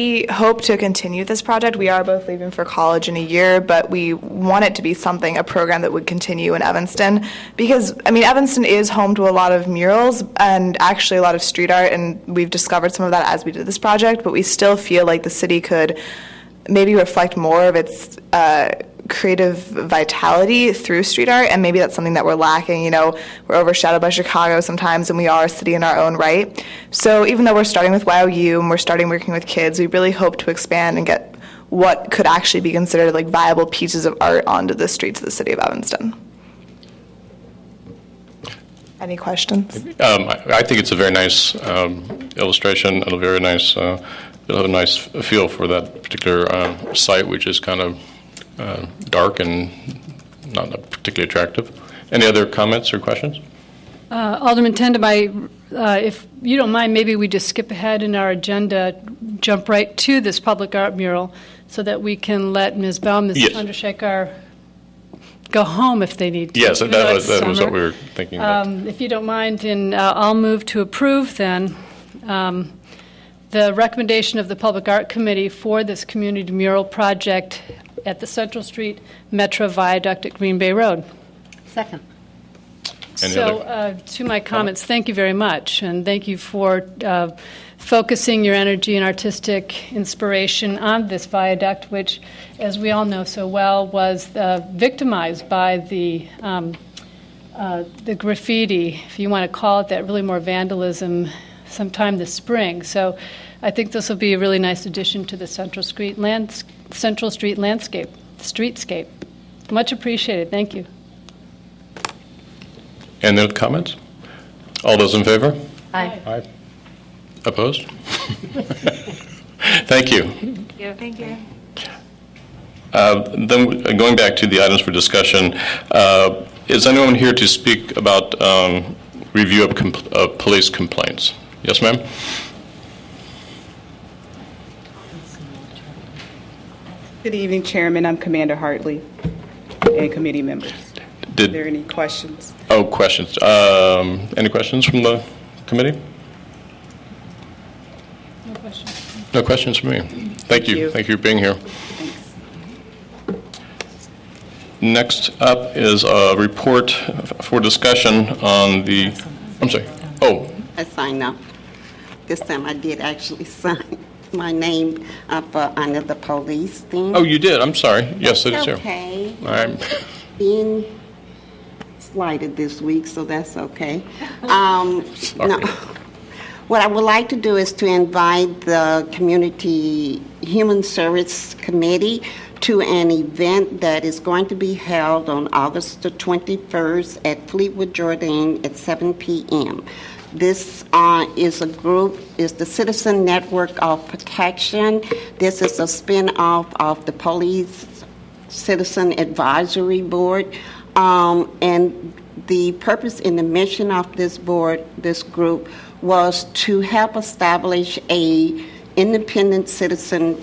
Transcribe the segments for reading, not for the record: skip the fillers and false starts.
We hope to continue this project. We are both leaving for college in a year, but we want it to be a program that would continue in Evanston, because, Evanston is home to a lot of murals and actually a lot of street art, and we've discovered some of that as we did this project, but we still feel like the city could maybe reflect more of its creative vitality through street art, and maybe that's something that we're lacking. We're overshadowed by Chicago sometimes, and we are a city in our own right. So even though we're starting with YOU and we're starting working with kids, we really hope to expand and get what could actually be considered like viable pieces of art onto the streets of the city of Evanston. Any questions? I think it's a very nice illustration and a very nice, it'll have a nice feel for that particular site, which is kind of dark and not particularly attractive. Any other comments or questions? Alderman Tendem, if you don't mind, maybe we just skip ahead in our agenda, jump right to this public art mural so that we can let Ms. Baum, Ms. Yes. Chandrasekhar go home if they need to. Yes, that was what we were thinking about. If you don't mind, and I'll move to approve then the recommendation of the Public Art Committee for this community mural project at the Central Street Metro Viaduct at Green Bay Road. Second. To my comments, thank you very much, and thank you for focusing your energy and artistic inspiration on this viaduct, which, as we all know so well, was victimized by the graffiti, if you want to call it that, really more vandalism sometime this spring. So I think this will be a really nice addition to the Central Street streetscape. Much appreciated. Thank you. Any other comments? All those in favor? Aye. Aye. Opposed? Thank you. Thank you. Then going back to the items for discussion, is anyone here to speak about review of police complaints? Yes, ma'am? Good evening, Chairman. I'm Commander Hartley and committee members. Are there any questions? Oh, questions. Any questions from the committee? No questions. No questions from me. Thank you. Thank you for being here. Thanks. Next up is a report for discussion on the, I'm sorry. Oh. I signed up. This time I did actually sign my name up under the police thing. Oh, you did? I'm sorry. Yes, it is here. Okay. I'm Being slighted this week, so that's okay. No. What I would like to do is to invite the Community Human Service Committee to an event that is going to be held on August the 21st at Fleetwood Jordan at 7 p.m. This is the Citizen Network of Protection. This is a spin-off of the Police Citizen Advisory Board. And the purpose and the mission of this group, was to help establish a independent citizen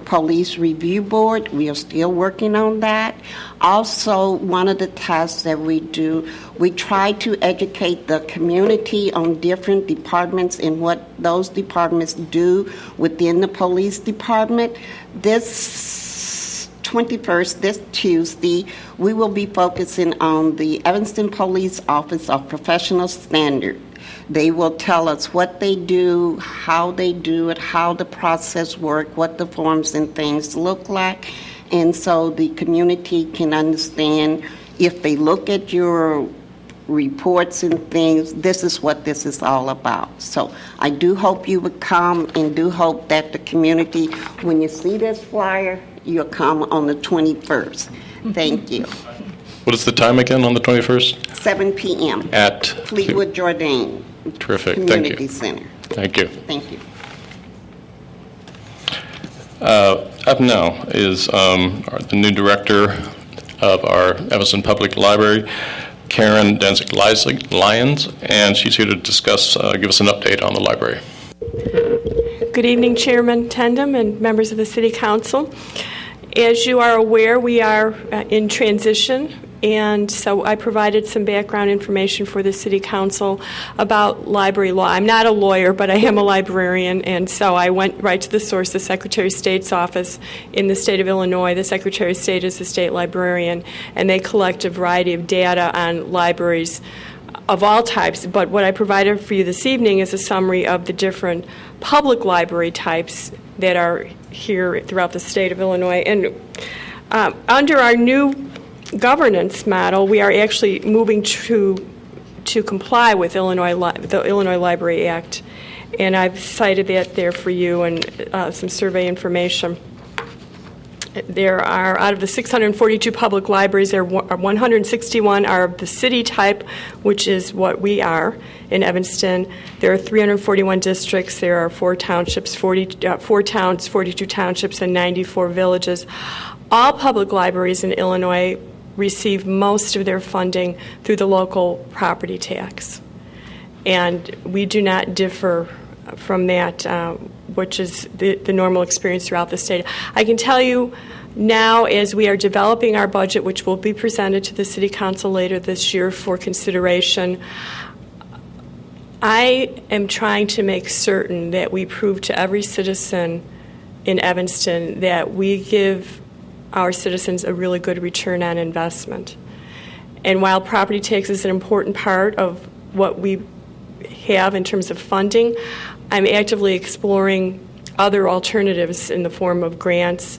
police review board. We are still working on that. Also, one of the tasks that we do, we try to educate the community on different departments and what those departments do within the police department. This 21st, this Tuesday, we will be focusing on the Evanston Police Office of Professional Standard. They will tell us what they do, how they do it, how the process works, what the forms and things look like. And so the community can understand, if they look at your reports and things, this is what this is all about. So I do hope you would come, and do hope that the community, when you see this flyer, you'll come on the 21st. Thank you. What is the time again on the 21st? 7 p.m. At Fleetwood Jordan. Terrific. Community Thank you. Center. Thank you. Thank you. Up now is the new director of our Evanston Public Library, Karen Danzig-Lyons, and she's here to discuss, give us an update on the library. Good evening, Chairman Tendem and members of the City Council. As you are aware, we are in transition and so I provided some background information for the City Council about library law. I'm not a lawyer, but I am a librarian, and so I went right to the source, the Secretary of State's office in the state of Illinois. The Secretary of State is the state librarian, and they collect a variety of data on libraries of all types. But what I provided for you this evening is a summary of the different public library types that are here throughout the state of Illinois. And under our new governance model, we are actually moving to comply with the Illinois Library Act, and I've cited that there for you and some survey information. There are, out of the 642 public libraries, there are 161 are of the city type, which is what we are in Evanston. There are 341 districts. There are 4 townships, 4 towns, 42 townships, and 94 villages. All public libraries in Illinois receive most of their funding through the local property tax. And we do not differ from that, which is the normal experience throughout the state. I can tell you now, as we are developing our budget, which will be presented to the City Council later this year for consideration, I am trying to make certain that we prove to every citizen in Evanston that we give our citizens a really good return on investment. And while property tax is an important part of what we have in terms of funding, I'm actively exploring other alternatives in the form of grants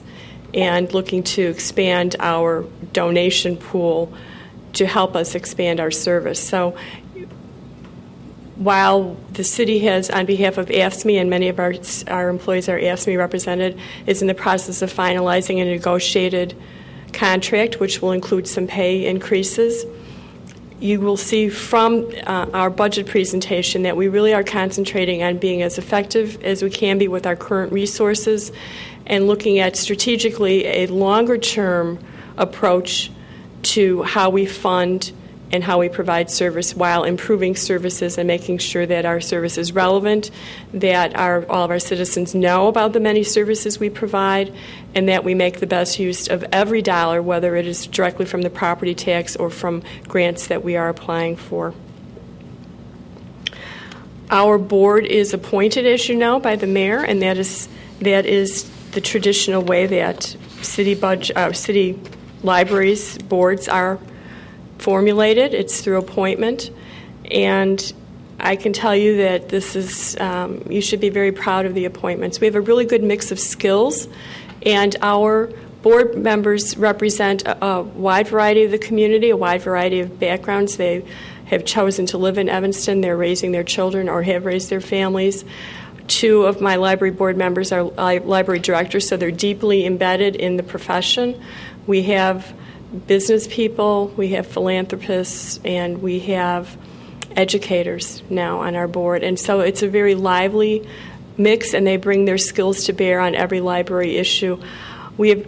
and looking to expand our donation pool to help us expand our service. So while the city has, on behalf of AFSCME, and many of our employees are AFSCME represented, is in the process of finalizing a negotiated contract, which will include some pay increases, you will see from our budget presentation that we really are concentrating on being as effective as we can be with our current resources and looking at strategically a longer-term approach to how we fund and how we provide service while improving services and making sure that our service is relevant, that all of our citizens know about the many services we provide, and that we make the best use of every dollar, whether it is directly from the property tax or from grants that we are applying for. Our board is appointed, as you know, by the mayor, and that is the traditional way that city libraries boards are formulated. It's through appointment, and I can tell you that this is, you should be very proud of the appointments. We have a really good mix of skills, and our board members represent a wide variety of the community, a wide variety of backgrounds. They have chosen to live in Evanston. They're raising their children or have raised their families. 2 of my library board members are library directors, so they're deeply embedded in the profession. We have business people, we have philanthropists, and we have educators now on our board. And so it's a very lively mix, and they bring their skills to bear on every library issue. We have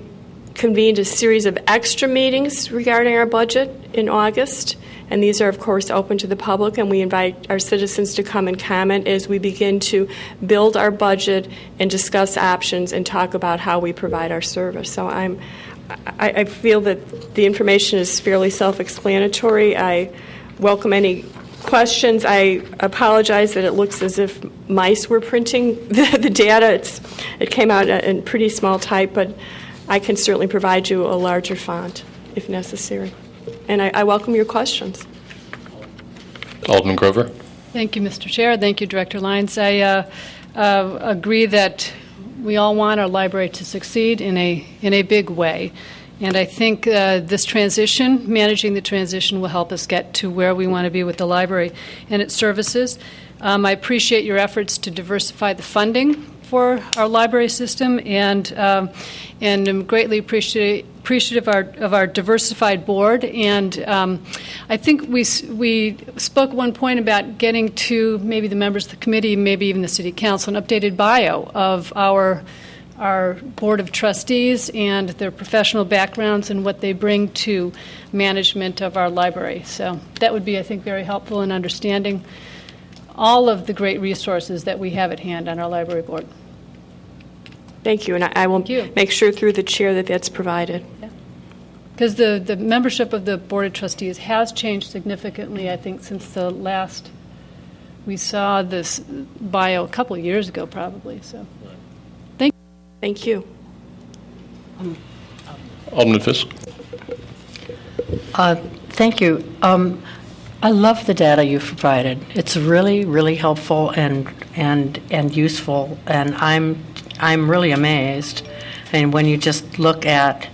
convened a series of extra meetings regarding our budget in August, and these are, of course, open to the public, and we invite our citizens to come and comment as we begin to build our budget and discuss options and talk about how we provide our service. So I feel that the information is fairly self-explanatory. I welcome any questions. I apologize that it looks as if mice were printing the data. It came out in pretty small type, but I can certainly provide you a larger font if necessary. And I welcome your questions. Alderman Grover. Thank you, Mr. Chair. Thank you, Director Lyons. I agree that we all want our library to succeed in a big way. And I think this transition, managing the transition, will help us get to where we want to be with the library and its services. I appreciate your efforts to diversify the funding for our library system, and I'm greatly appreciative of our diversified board. And I think we spoke at one point about getting to maybe the members of the committee, maybe even the city council, an updated bio of our board of trustees and their professional backgrounds and what they bring to management of our library. So that would be, I think, very helpful in understanding all of the great resources that we have at hand on our library board. Thank you, and I will make sure through the chair that that's provided. Yeah. Because the membership of the Board of Trustees has changed significantly, I think, since the last we saw this bio a couple of years ago, probably. So, Thank you. Alderman Fisk. Thank you. I love the data you've provided. It's really, really helpful and useful, and I'm really amazed. And when you just look at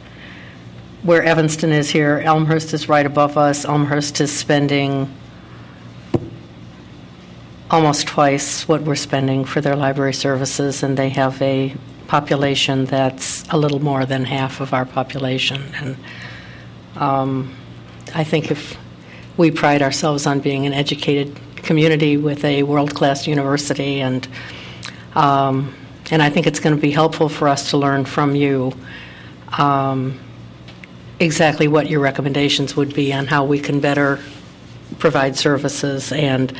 where Evanston is here, Elmhurst is right above us. Elmhurst is spending almost twice what we're spending for their library services, and they have a population that's a little more than half of our population. And I think if we pride ourselves on being an educated community with a world-class university, and I think it's going to be helpful for us to learn from you exactly what your recommendations would be on how we can better provide services and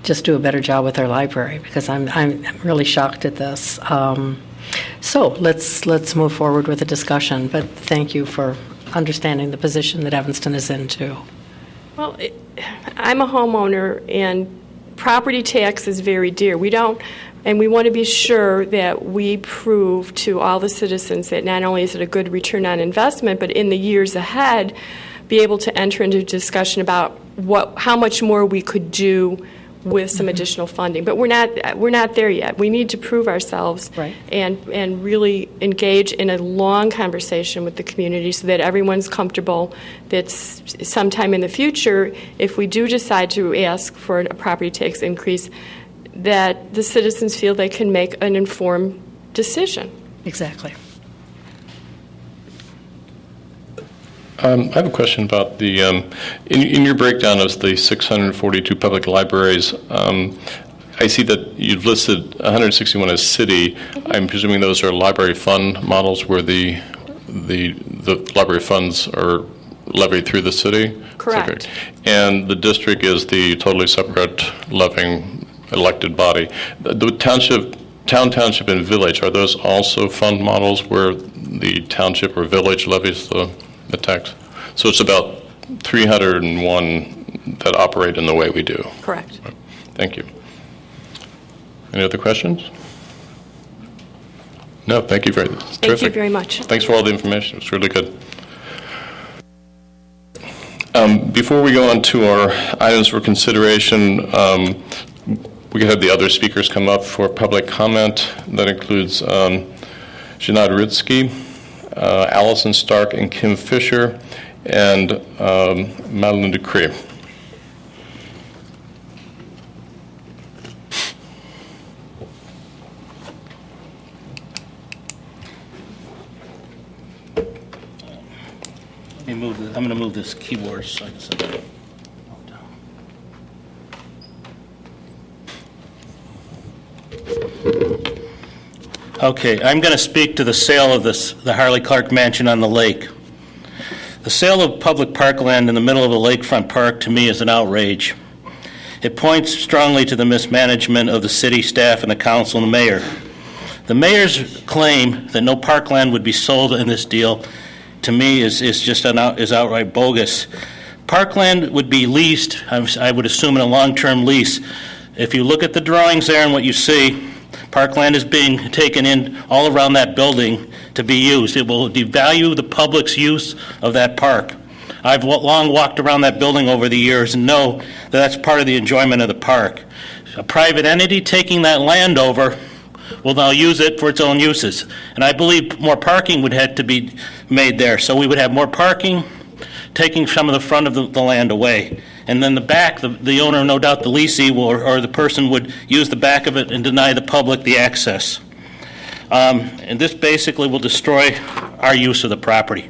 just do a better job with our library, because I'm really shocked at this. So let's move forward with the discussion. But thank you for understanding the position that Evanston is in too. Well, I'm a homeowner, and property tax is very dear. We want to be sure that we prove to all the citizens that not only is it a good return on investment, but in the years ahead, be able to enter into a discussion about how much more we could do with some additional funding. But we're not there yet. We need to prove ourselves, right, and really engage in a long conversation with the community so that everyone's comfortable that sometime in the future, if we do decide to ask for a property tax increase, that the citizens feel they can make an informed decision. Exactly. I have a question about the, in your breakdown of the 642 public libraries, I see that you've listed 161 as city. I'm presuming those are library fund models where the library funds are levied through the city? Correct. And the district is the totally separate levying elected body. The township, and village, are those also fund models where the township or village levies the tax? So it's about 301 that operate in the way we do. Correct. Thank you. Any other questions? No, thank you very much. Thank you very much. Thanks for all the information. It's really good. Before we go on to our items for consideration, we can have the other speakers come up for public comment. That includes Janad Ritsky, Allison Stark, and Kim Fisher, and Madeline Ducree. I'm going to move this keyboard so I can set that up. Okay, I'm going to speak to the sale of the Harley Clark Mansion on the lake. The sale of public parkland in the middle of a lakefront park, to me, is an outrage. It points strongly to the mismanagement of the city staff and the council and the mayor. The mayor's claim that no parkland would be sold in this deal, to me, is outright bogus. Parkland would be leased, I would assume, in a long-term lease. If you look at the drawings there and what you see, parkland is being taken in all around that building to be used. It will devalue the public's use of that park. I've long walked around that building over the years and know that that's part of the enjoyment of the park. A private entity taking that land over will now use it for its own uses. And I believe more parking would have to be made there. So we would have more parking, taking some of the front of the land away. And then the back, the owner, no doubt the leasee or the person would use the back of it and deny the public the access. And this basically will destroy our use of the property.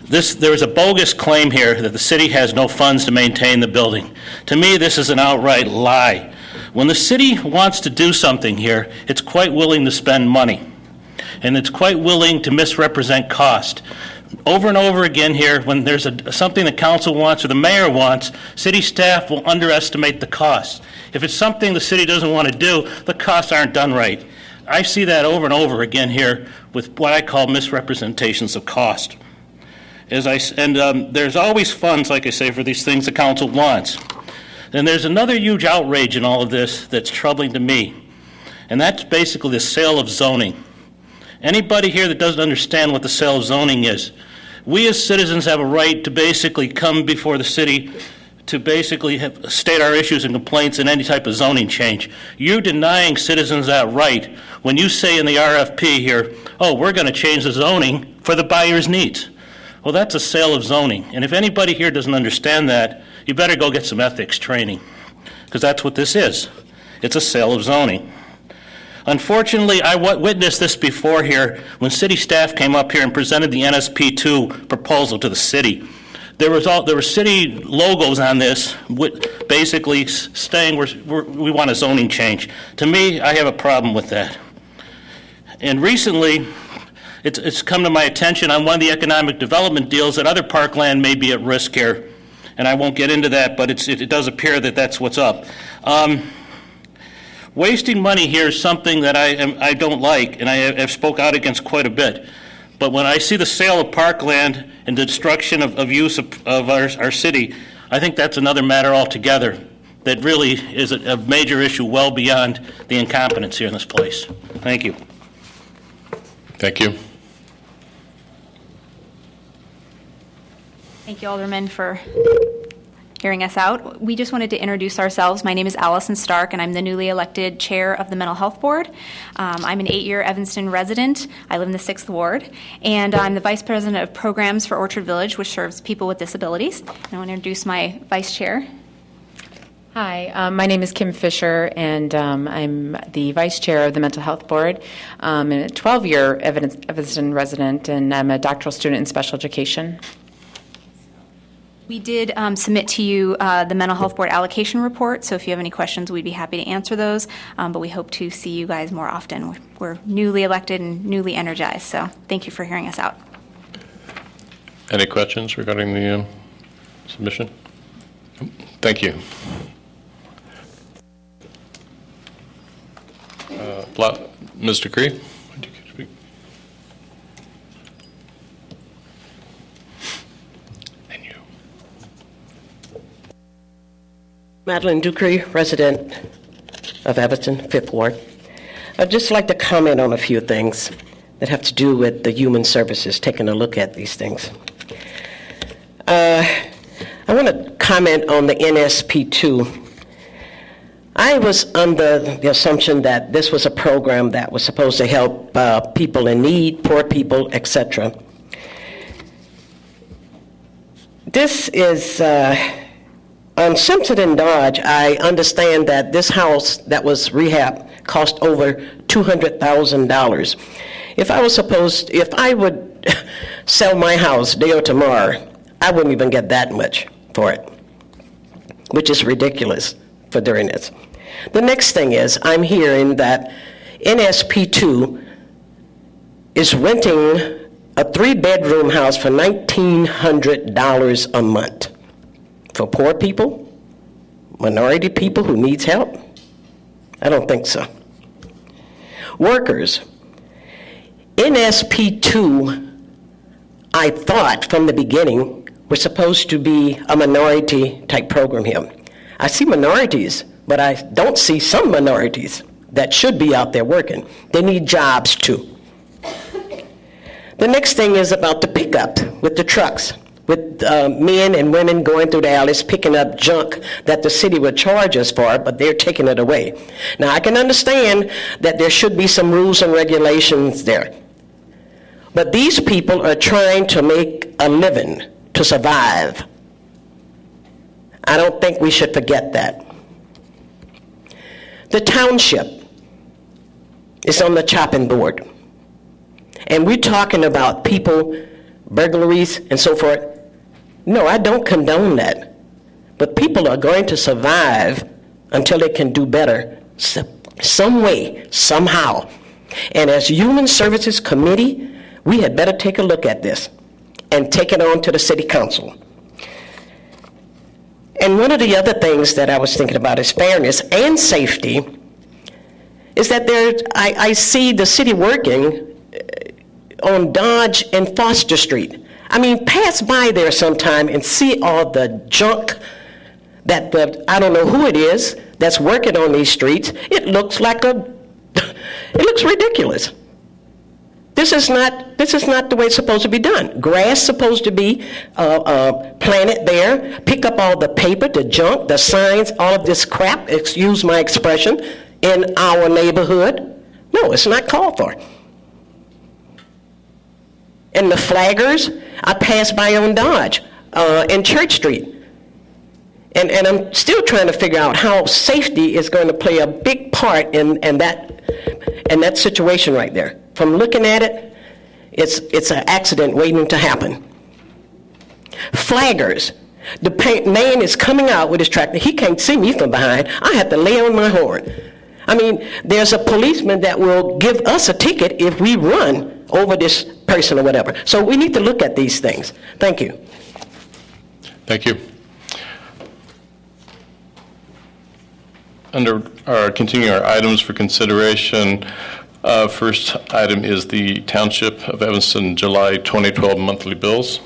There is a bogus claim here that the city has no funds to maintain the building. To me, this is an outright lie. When the city wants to do something here, it's quite willing to spend money. And it's quite willing to misrepresent cost. Over and over again here, when there's something the council wants or the mayor wants, city staff will underestimate the cost. If it's something the city doesn't want to do, the costs aren't done right. I see that over and over again here with what I call misrepresentations of cost. There's always funds, like I say, for these things the council wants. And there's another huge outrage in all of this that's troubling to me, and that's basically the sale of zoning. Anybody here that doesn't understand what the sale of zoning is, we as citizens have a right to basically come before the city to basically state our issues and complaints in any type of zoning change. You're denying citizens that right when you say in the RFP here, oh, we're going to change the zoning for the buyer's needs. Well, that's a sale of zoning. And if anybody here doesn't understand that, you better go get some ethics training, because that's what this is. It's a sale of zoning. Unfortunately, I witnessed this before here when city staff came up here and presented the NSP2 proposal to the city. There were city logos on this, basically saying we want a zoning change. To me, I have a problem with that. And recently, it's come to my attention on one of the economic development deals that other parkland may be at risk here. And I won't get into that, but it does appear that that's what's up. Wasting money here is something that I don't like, and I have spoke out against quite a bit. But when I see the sale of parkland and the destruction of use of our city, I think that's another matter altogether that really is a major issue well beyond the incompetence here in this place. Thank you. Thank you. Thank you, Alderman, for hearing us out. We just wanted to introduce ourselves. My name is Allison Stark, and I'm the newly elected chair of the Mental Health Board. I'm an 8-year Evanston resident. I live in the 6th Ward, and I'm the vice president of programs for Orchard Village, which serves people with disabilities. And I want to introduce my vice chair. Hi, my name is Kim Fisher, and I'm the vice chair of the Mental Health Board. I'm a 12-year Evanston resident, and I'm a doctoral student in special education. We did submit to you the Mental Health Board allocation report, so if you have any questions, we'd be happy to answer those, but we hope to see you guys more often. We're newly elected and newly energized, so thank you for hearing us out. Any questions regarding the submission? Thank you. Ms. Decree? Madeline Ducree, resident of Evanston, 5th Ward. I'd just like to comment on a few things that have to do with the human services, taking a look at these things. I want to comment on the NSP2. I was under the assumption that this was a program that was supposed to help people in need, poor people, etc. This is... on Simpson and Dodge, I understand that this house that was rehab cost over $200,000. If I would sell my house today or tomorrow, I wouldn't even get that much for it, which is ridiculous for doing this. The next thing is, I'm hearing that NSP2 is renting a 3-bedroom house for $1,900 a month. For poor people, minority people who needs help? I don't think so. Workers. NSP2, I thought from the beginning, was supposed to be a minority type program here. I see minorities, but I don't see some minorities that should be out there working. They need jobs too. The next thing is about the pickup with the trucks, with men and women going through the alleys picking up junk that the city would charge us for, but they're taking it away. Now, I can understand that there should be some rules and regulations there. But these people are trying to make a living, to survive. I don't think we should forget that. The township is on the chopping board. And we're talking about people, burglaries, and so forth. No, I don't condone that. But people are going to survive until they can do better some way, somehow. And as Human Services Committee, we had better take a look at this and take it on to the City Council. And one of the other things that I was thinking about is fairness and safety, is that I see the city working on Dodge and Foster Street. I mean, pass by there sometime and see all the junk that I don't know who it is that's working on these streets. It looks like it looks ridiculous. This is not the way it's supposed to be done. Grass supposed to be planted there. Pick up all the paper, the junk, the signs, all of this crap, excuse my expression, in our neighborhood. No, it's not called for. And the flaggers, I passed by on Dodge and Church Street. And I'm still trying to figure out how safety is going to play a big part in that situation right there. From looking at it, it's an accident waiting to happen. Flaggers. The man is coming out with his tractor. He can't see me from behind. I have to lay on my horn. I mean, there's a policeman that will give us a ticket if we run over this person or whatever. So we need to look at these things. Thank you. Thank you. Under our continuing our items for consideration, first item is the Township of Evanston July 2012 monthly bills.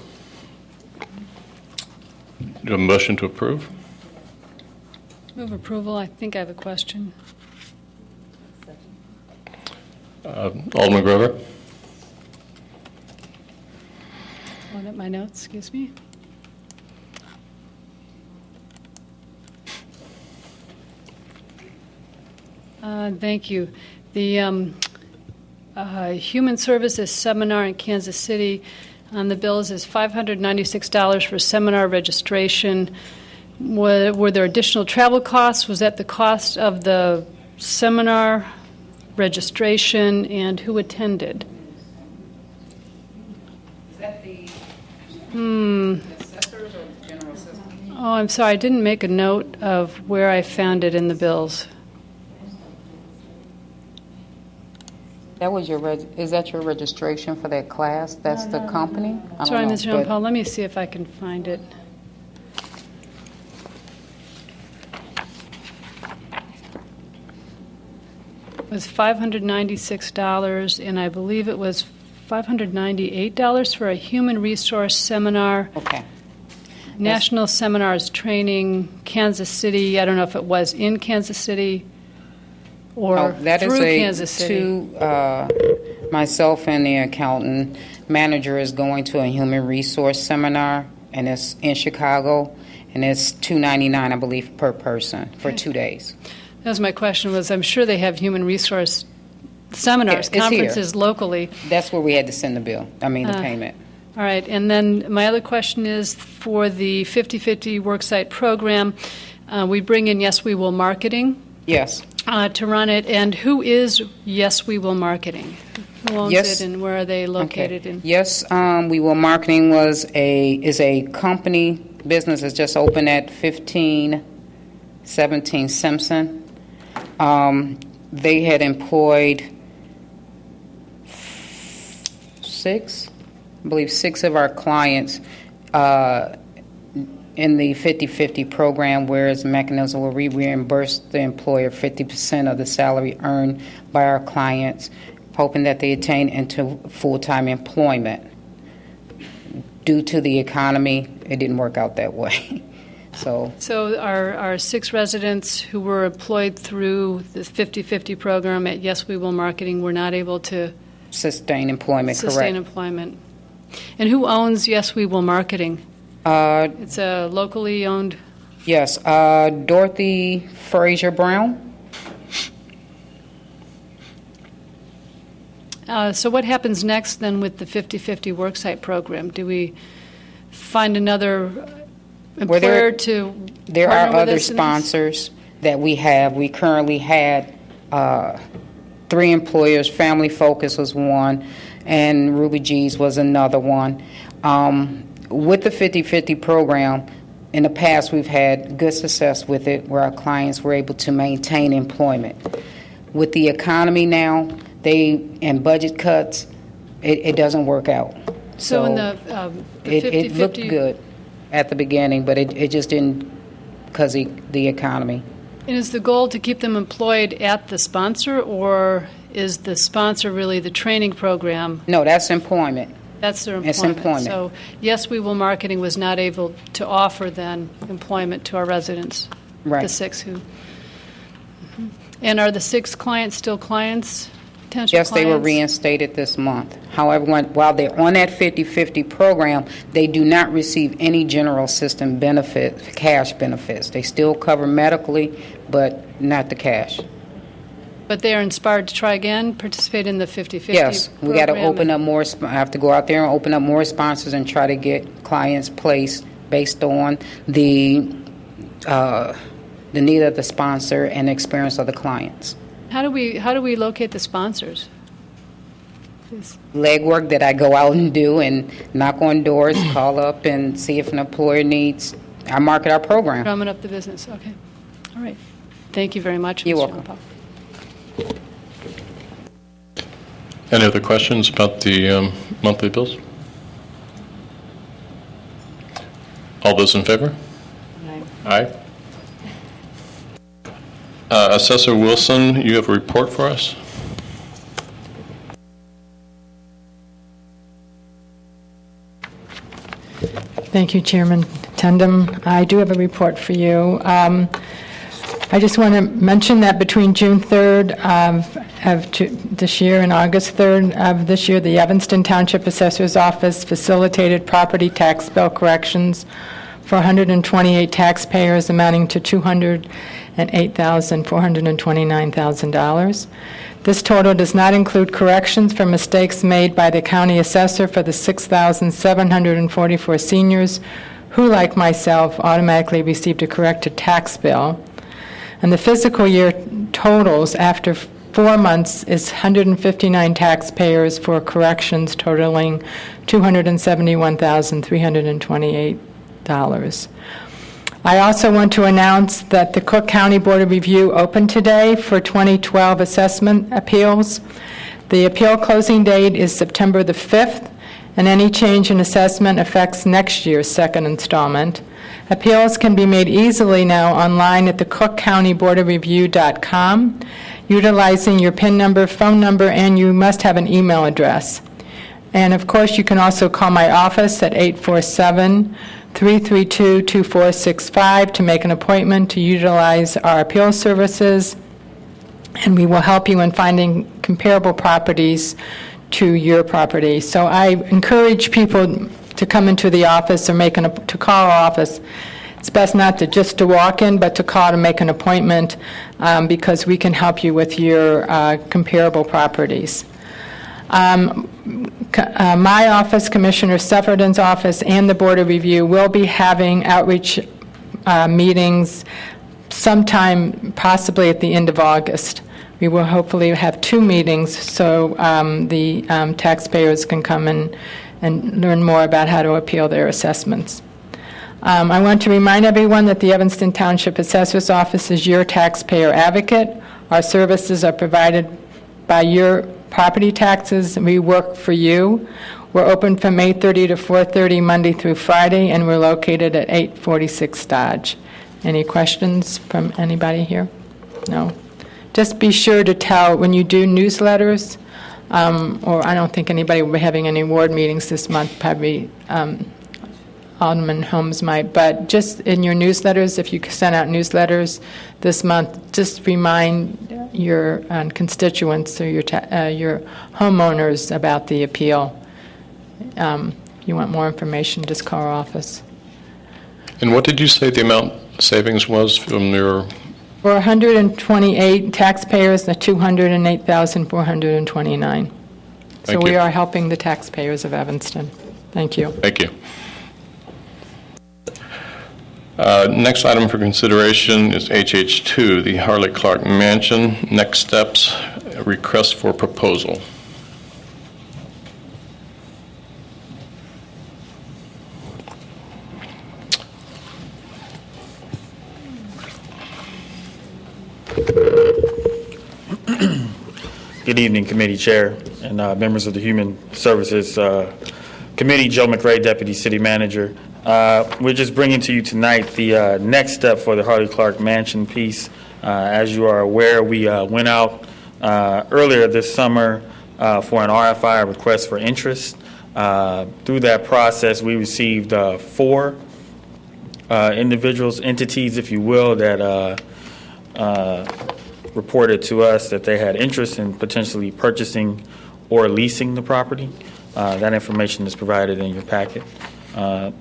Do you have a motion to approve? Move approval. I think I have a question. Alderman Grover. Pulling up my notes, excuse me. Thank you. The Human Services Seminar in Kansas City on the bills is $596 for seminar registration. Were there additional travel costs? Was that the cost of the seminar registration, and who attended? Is that the assessors or the general assessment? Oh, I'm sorry. I didn't make a note of where I found it in the bills. That was is that your registration for that class? That's the company? Sorry, Ms. Jean-Paul, let me see if I can find it. It was $596, and I believe it was $598 for a human resource seminar. Okay. National Seminars Training, Kansas City. I don't know if it was in Kansas City or that through Kansas is City. Myself and the accountant manager is going to a human resource seminar, and it's in Chicago, and it's $299, I believe, per person for 2 days. That was my question. Was I'm sure they have human resource seminars, It's conferences here. Locally. That's where we had to send the bill. The payment. All right, and then my other question is for the 50/50 worksite program. We bring in Yes We Will Marketing. Yes. To run it, and who is Yes We Will Marketing? Who owns Yes. it, and where are they located? Okay. Yes, We Will Marketing is a company business that's just opened at 1517 Simpson. They had employed six of our clients in the 50/50 program, whereas the mechanism where we reimburse the employer 50% of the salary earned by our clients, hoping that they attain into full-time employment. Due to the economy, it didn't work out that way. So our 6 residents who were employed through the 50/50 program at Yes We Will Marketing were not able to sustain employment, correct. Employment. And who owns Yes We Will Marketing? It's a locally owned... Yes, Dorothy Fraser Brown. So what happens next then with the 50/50 worksite program? Do we find another employer to There partner are with other us in this? sponsors that we have. We currently had 3 employers. Family Focus was one, and Ruby G's was another one. With the 50/50 program, in the past we've had good success with it where our clients were able to maintain employment. With the economy now, and budget cuts, it doesn't work out. So in the 50/50... It looked good at the beginning, but it just didn't because of the economy. And is the goal to keep them employed at the sponsor, or is the sponsor really the training program? No, that's employment. That's their It's employment. employment. So, Yes We Will Marketing was not able to offer then employment to our residents, Right. the 6 who. Mhm. And are the 6 clients still clients, potential Yes, they were clients? reinstated this month. However, while they're on that 50/50 program, they do not receive any general system benefit, cash benefits. They still cover medically, but not the cash. But they are inspired to try again, participate in the 50/50 Yes, we got to program open up more. I have to go out there and open up more sponsors and try to get clients placed based on the need of the sponsor and experience of the clients. How do we locate the sponsors? Please. Legwork that I go out and do and knock on doors, call up and see if an employer needs. I market our program. Drumming up the business. Okay. All right. Thank you very much, You're Mr. welcome. Hoppa. Any other questions about the monthly bills? All those in favor? Aye. Assessor Wilson, you have a report for us? Thank you, Chairman Tendem. I do have a report for you. I just want to mention that between June 3rd of this year and August 3rd of this year, the Evanston Township Assessor's Office facilitated property tax bill corrections for 128 taxpayers amounting to $208,429,000. This total does not include corrections for mistakes made by the county assessor for the 6,744 seniors who, like myself, automatically received a corrected tax bill. And the fiscal year totals after 4 months is 159 taxpayers for corrections totaling $271,328. I also want to announce that the Cook County Board of Review opened today for 2012 assessment appeals. The appeal closing date is September the 5th, and any change in assessment affects next year's second installment. Appeals can be made easily now online at the cookcountyboardofreview.com, utilizing your PIN number, phone number, and you must have an email address. And of course, you can also call my office at 847-332-2465 to make an appointment to utilize our appeal services, and we will help you in finding comparable properties to your property. So I encourage people to come into the office or to call our office. It's best not to just to walk in, but to call to make an appointment because we can help you with your comparable properties. My office, Commissioner Suffredin's office, and the Board of Review will be having outreach meetings sometime possibly at the end of August. We will hopefully have 2 meetings so the taxpayers can come and learn more about how to appeal their assessments. I want to remind everyone that the Evanston Township Assessor's Office is your taxpayer advocate. Our services are provided by your property taxes. We work for you. We're open from 8:30 to 4:30 Monday through Friday, and we're located at 846 Dodge. Any questions from anybody here? No? Just be sure to tell when you do newsletters, or I don't think anybody will be having any ward meetings this month, probably Alderman Holmes might, but just in your newsletters, if you send out newsletters this month, just remind your constituents or your homeowners about the appeal. If you want more information, just call our office. And what did you say the amount savings was from your... For 128 taxpayers, the $208,429. So we are helping the taxpayers of Evanston. Thank you. Thank you. Next item for consideration is HH2, the Harley Clark Mansion. Next steps, request for proposal. Good evening, Committee Chair and members of the Human Services Committee. Joe McRae, Deputy City Manager. We're just bringing to you tonight the next step for the Harley Clark Mansion piece. As you are aware, we went out earlier this summer for an RFI, a request for interest. Through that process, we received 4 individuals, entities, if you will, that reported to us that they had interest in potentially purchasing or leasing the property. That information is provided in your packet.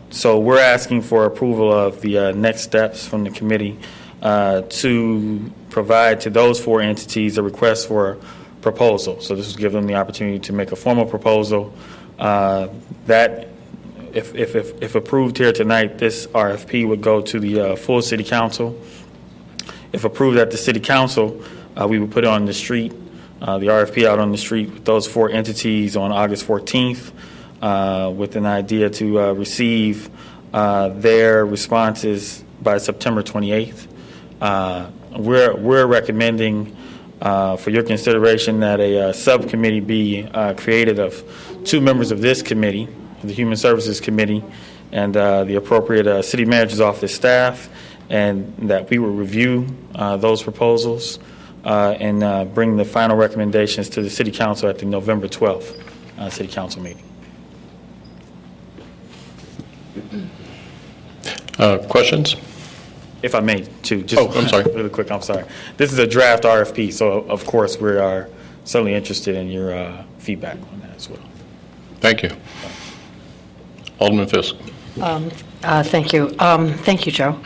So we're asking for approval of the next steps from the committee to provide to those 4 entities a request for proposal. So this will give them the opportunity to make a formal proposal that, if approved here tonight, this RFP would go to the full city council. If approved at the city council, we would put it on the street, the RFP out on the street with those 4 entities on August 14th, with an idea to receive their responses by September 28th. We're recommending for your consideration that a subcommittee be created of 2 members of this committee, the Human Services Committee, and the appropriate city manager's office staff, and that we will review those proposals and bring the final recommendations to the city council at the November 12th city council meeting. Questions? If I may, too. Just I'm sorry. Really quick, I'm sorry. This is a draft RFP, so of course we are certainly interested in your feedback on that as well. Thank you. Alderman Fisk. Thank you. Thank you, Joe.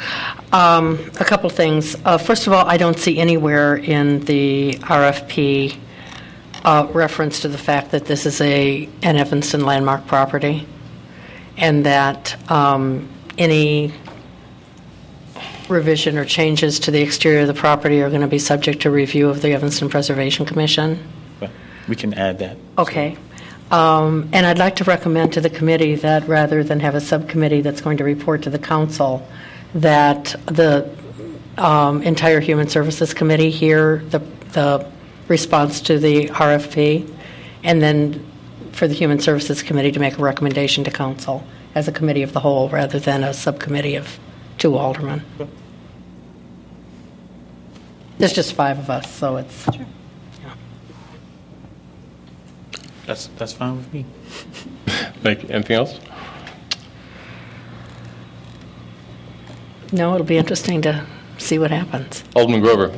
A couple things. First of all, I don't see anywhere in the RFP reference to the fact that this is an Evanston landmark property, and that any revision or changes to the exterior of the property are going to be subject to review of the Evanston Preservation Commission. We can add that. Okay. And I'd like to recommend to the committee that rather than have a subcommittee that's going to report to the council, that the entire Human Services Committee hear the response to the RFP, and then for the Human Services Committee to make a recommendation to council as a committee of the whole rather than a subcommittee of 2 aldermen. There's just 5 of us, so it's... Sure. That's fine with me. Thank you. Anything else? No, it'll be interesting to see what happens. Alderman Grover.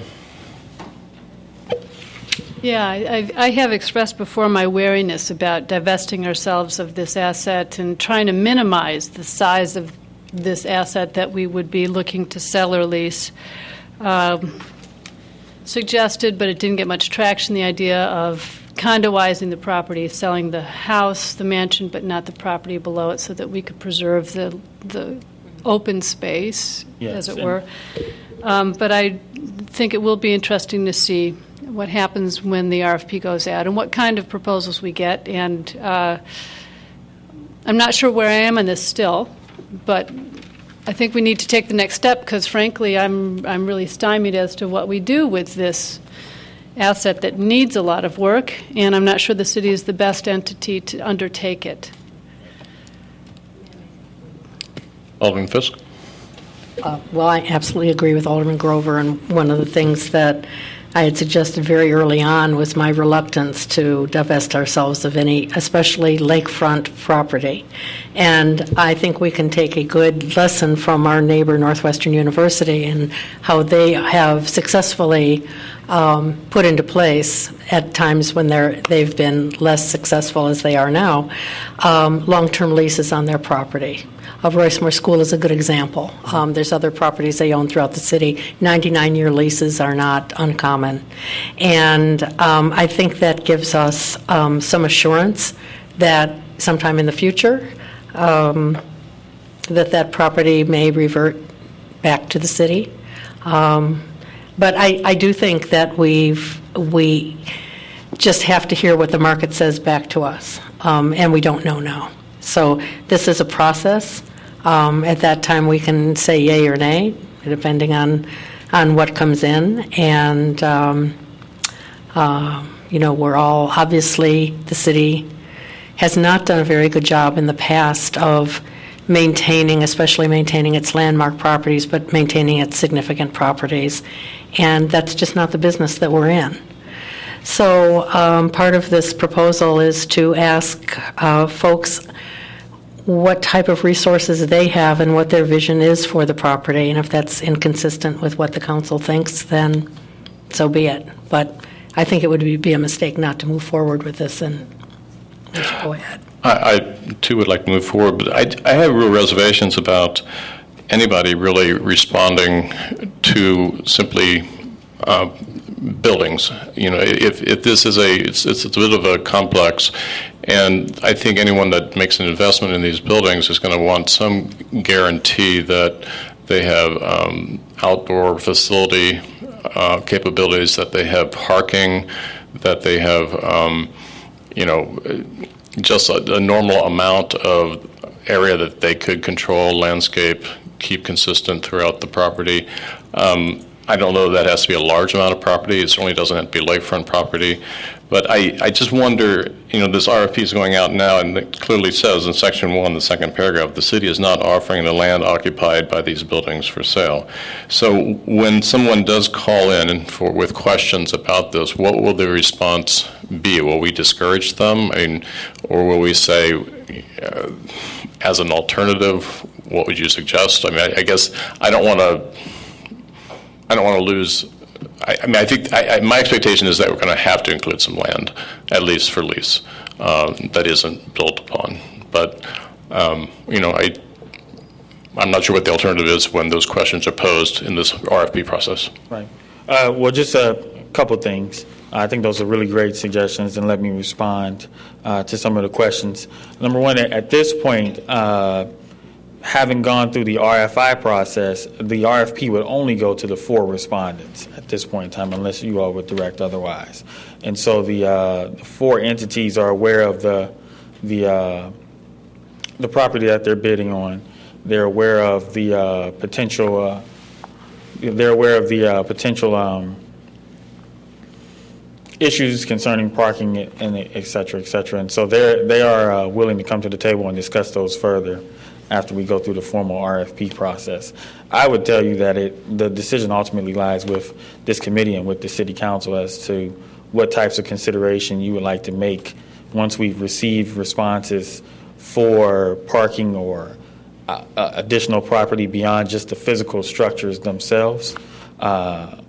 Yeah, I have expressed before my wariness about divesting ourselves of this asset and trying to minimize the size of this asset that we would be looking to sell or lease. Suggested, but it didn't get much traction, the idea of condoizing the property, selling the house, the mansion, but not the property below it, so that we could preserve the open space, as it were. But I think it will be interesting to see what happens when the RFP goes out and what kind of proposals we get. And I'm not sure where I am in this still, but I think we need to take the next step because, frankly, I'm really stymied as to what we do with this asset that needs a lot of work, and I'm not sure the city is the best entity to undertake it. Alderman Fisk. Well, I absolutely agree with Alderman Grover, and one of the things that I had suggested very early on was my reluctance to divest ourselves of any, especially lakefront property. And I think we can take a good lesson from our neighbor, Northwestern University, and how they have successfully put into place, at times when they've been less successful as they are now, long-term leases on their property. Roycemore School is a good example. There's other properties they own throughout the city. 99-year leases are not uncommon. And I think that gives us some assurance that sometime in the future that property may revert back to the city. But I do think that we just have to hear what the market says back to us, and we don't know now. So this is a process. At that time, we can say yay or nay, depending on what comes in. And, we're all, obviously, the city has not done a very good job in the past of especially maintaining its landmark properties, but maintaining its significant properties. And that's just not the business that we're in. So part of this proposal is to ask folks what type of resources they have and what their vision is for the property. And if that's inconsistent with what the council thinks, then so be it. But I think it would be a mistake not to move forward with this, and we should go ahead. I too would like to move forward, but I have real reservations about anybody really responding to simply buildings. You know, if this is it's a bit of a complex, and I think anyone that makes an investment in these buildings is going to want some guarantee that they have outdoor facility capabilities, that they have parking, that they have just a normal amount of area that they could control, landscape, keep consistent throughout the property. I don't know that has to be a large amount of property. It certainly doesn't have to be lakefront property. But I just wonder, this RFP is going out now, and it clearly says in Section 1, the second paragraph, the city is not offering the land occupied by these buildings for sale. So when someone does call in with questions about this, what will the response be? Will we discourage them? Or will we say, as an alternative, what would you suggest? I guess I don't want to lose. I think my expectation is that we're going to have to include some land, at least for lease, that isn't built upon. But I'm not sure what the alternative is when those questions are posed in this RFP process. Right. Well, just a couple things. I think those are really great suggestions, and let me respond to some of the questions. Number one, at this point, having gone through the RFI process, the RFP would only go to the 4 respondents at this point in time, unless you all would direct otherwise. And so the 4 entities are aware of the property that they're bidding on. They're aware of the potential. Issues concerning parking and et cetera, et cetera. And so they are willing to come to the table and discuss those further after we go through the formal RFP process. I would tell you that the decision ultimately lies with this committee and with the city council as to what types of consideration you would like to make once we've received responses for parking or additional property beyond just the physical structures themselves. And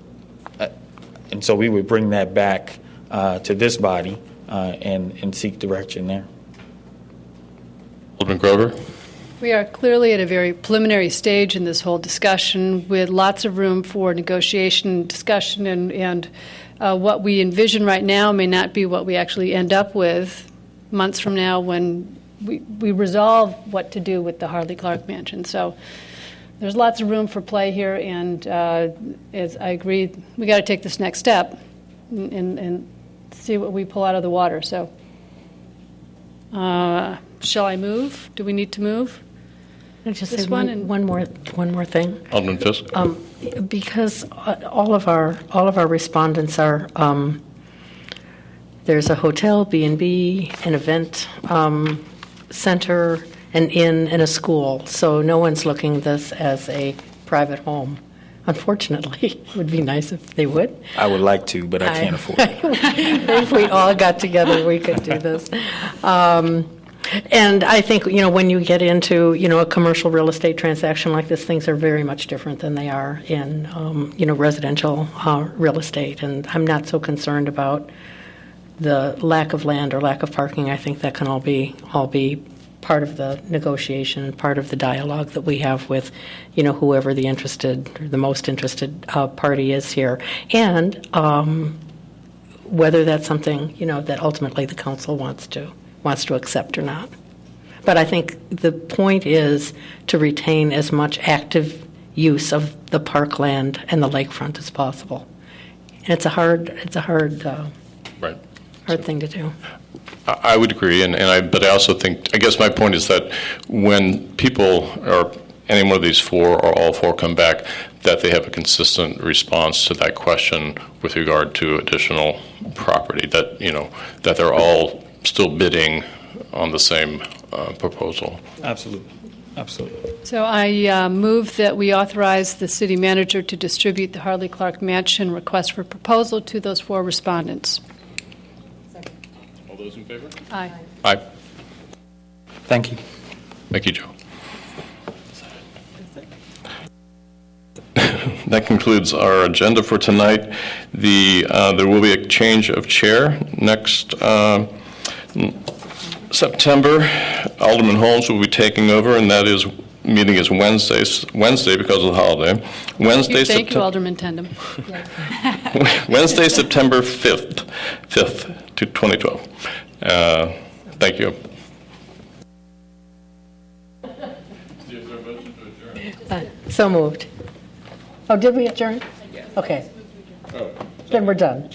so we would bring that back to this body and seek direction there. Alderman Grover? We are clearly at a very preliminary stage in this whole discussion, with lots of room for negotiation, discussion, and what we envision right now may not be what we actually end up with months from now when we resolve what to do with the Harley Clark Mansion. So there's lots of room for play here, and as I agree, we got to take this next step and see what we pull out of the water. So shall I move? Do we need to move? Can I just This say one one more thing? Alderman Fisk? Because all of our respondents are, there's a hotel, B&B, an event center, an inn, and a school. So no one's looking at this as a private home. Unfortunately, it would be nice if they would. I would like to, but I can't afford it. If we all got together, we could do this. And I think, when you get into, a commercial real estate transaction like this, things are very much different than they are in, residential real estate. And I'm not so concerned about the lack of land or lack of parking. I think that can all be part of the negotiation and part of the dialogue that we have with, whoever the interested or the most interested party is here. And whether that's something, that ultimately the council wants to accept or not. But I think the point is to retain as much active use of the parkland and the lakefront as possible. And it's a hard Right. hard thing to do. I would agree, but I also think, I guess my point is that when people, or any one of these 4 or all 4 come back, that they have a consistent response to that question with regard to additional property, that, that they're all still bidding on the same proposal. Absolutely. So I move that we authorize the city manager to distribute the Harley Clark Mansion request for proposal to those 4 respondents. those in favor? Aye. Aye. Thank you. Thank you, Joe. That concludes our agenda for tonight. There will be a change of chair next September. Alderman Holmes will be taking over, and that is meeting is Wednesday because of the holiday. Thank you, Alderman Tandem. Wednesday, September 5th to 2012. Thank you. So moved. Oh, did we adjourn? Yes. Okay. Then we're done.